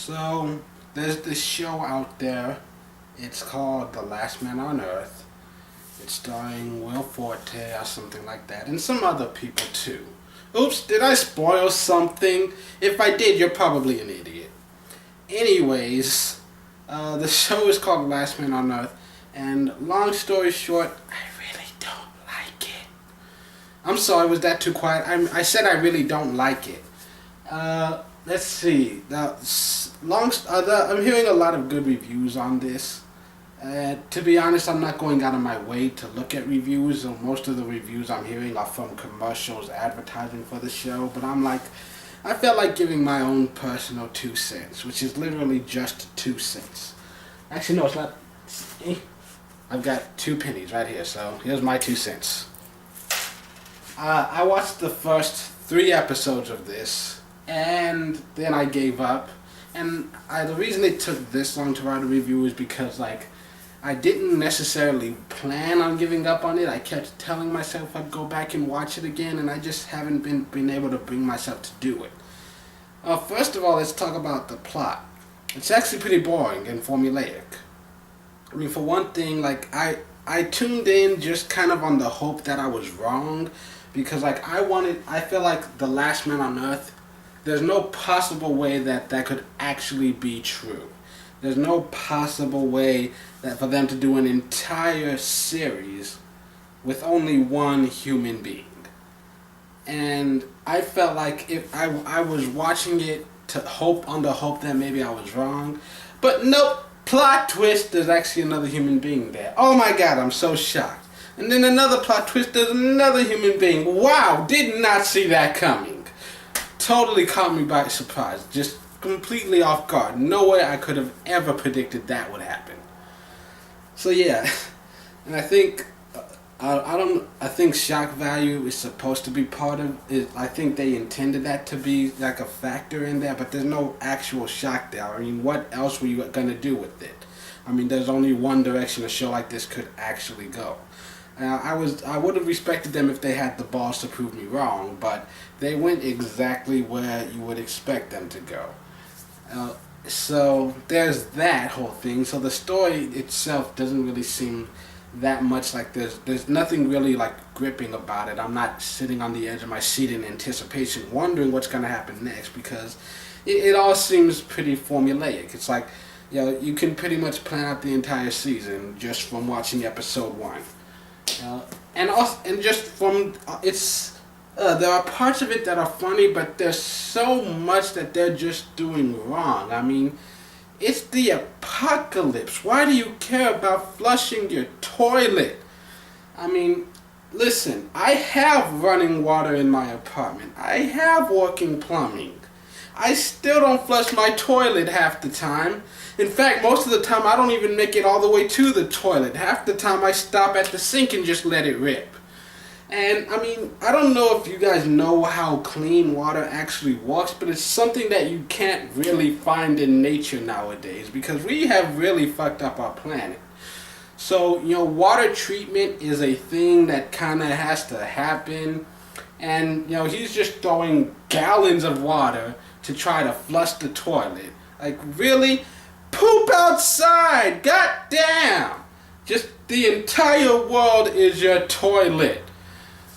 So there's this show out there. It's called The Last Man on Earth. It's starring Will Forte or something like that, and some other people too. Oops, did I spoil something? If I did, you're probably an idiot. Anyways, the show is called The Last Man on Earth, and long story short, I really don't like it. I'm sorry, was that too quiet? I said I really don't like it. Let's see. Now, I'm hearing a lot of good reviews on this. To be honest, I'm not going out of my way to look at reviews. So most of the reviews I'm hearing are from commercials advertising for the show. But I felt like giving my own personal 2 cents, which is literally just 2 cents. Actually, no, it's not. I've got 2 pennies right here, so here's my 2 cents. I watched the first 3 episodes of this, and then I gave up. And the reason it took this long to write a review is because, I didn't necessarily plan on giving up on it. I kept telling myself I'd go back and watch it again, and I just haven't been able to bring myself to do it. First of all, let's talk about the plot. It's actually pretty boring and formulaic. I mean, for one thing, I tuned in just kind of on the hope that I was wrong, because I feel like The Last Man on Earth, there's no possible way that could actually be true. There's no possible way that for them to do an entire series with only one human being. And I felt like if I was watching it on the hope that maybe I was wrong. But nope, plot twist, there's actually another human being there. Oh my god, I'm so shocked. And then another plot twist, there's another human being. Wow, did not see that coming. Totally caught me by surprise. Just completely off guard. No way I could have ever predicted that would happen. So yeah, and I think I think shock value is supposed to be part of it. I think they intended that to be like a factor in there, but there's no actual shock there. I mean, what else were you gonna do with it? I mean, there's only one direction a show like this could actually go. I would have respected them if they had the balls to prove me wrong, but they went exactly where you would expect them to go. So there's that whole thing. So the story itself doesn't really seem that much like there's nothing really gripping about it. I'm not sitting on the edge of my seat in anticipation, wondering what's going to happen next, because it all seems pretty formulaic. It's like, you can pretty much plan out the entire season just from watching episode 1. And just from there are parts of it that are funny, but there's so much that they're just doing wrong. I mean, it's the apocalypse. Why do you care about flushing your toilet? I mean, listen, I have running water in my apartment. I have working plumbing. I still don't flush my toilet half the time. In fact, most of the time I don't even make it all the way to the toilet. Half the time I stop at the sink and just let it rip. And I mean, I don't know if you guys know how clean water actually works, but it's something that you can't really find in nature nowadays, because we have really fucked up our planet. So, water treatment is a thing that kind of has to happen. And, he's just throwing gallons of water to try to flush the toilet. Like, really? Poop outside! God damn! Just the entire world is your toilet.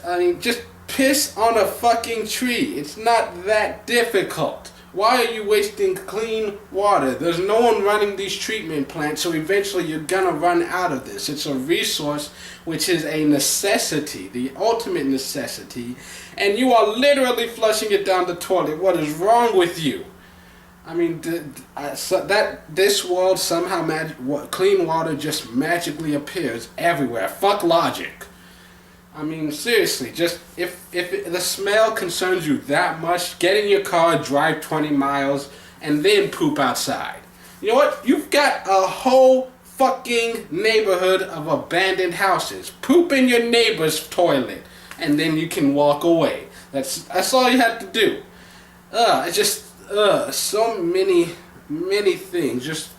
I mean, just piss on a fucking tree. It's not that difficult. Why are you wasting clean water? There's no one running these treatment plants, so eventually you're gonna run out of this. It's a resource which is a necessity, the ultimate necessity, and you are literally flushing it down the toilet. What is wrong with you? I mean, this world somehow clean water just magically appears everywhere. Fuck logic. I mean, seriously, just if the smell concerns you that much, get in your car, drive 20 miles, and then poop outside. You know what? You've got a whole fucking neighborhood of abandoned houses. Poop in your neighbor's toilet, and then you can walk away. That's all you have to do. So many things. Just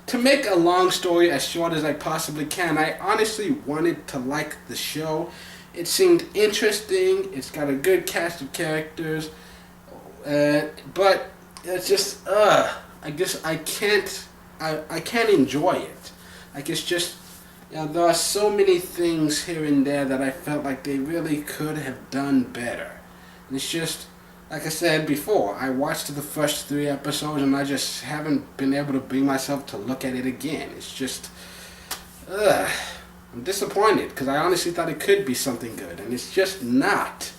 to make a long story as short as I possibly can, I honestly wanted to like the show. It seemed interesting. It's got a good cast of characters, but it's just I guess I can't enjoy it. Like it's just, there are so many things here and there that I felt like they really could have done better. And it's just, like I said before, I watched the first 3 episodes and I just haven't been able to bring myself to look at it again. It's just, I'm disappointed because I honestly thought it could be something good, and it's just not.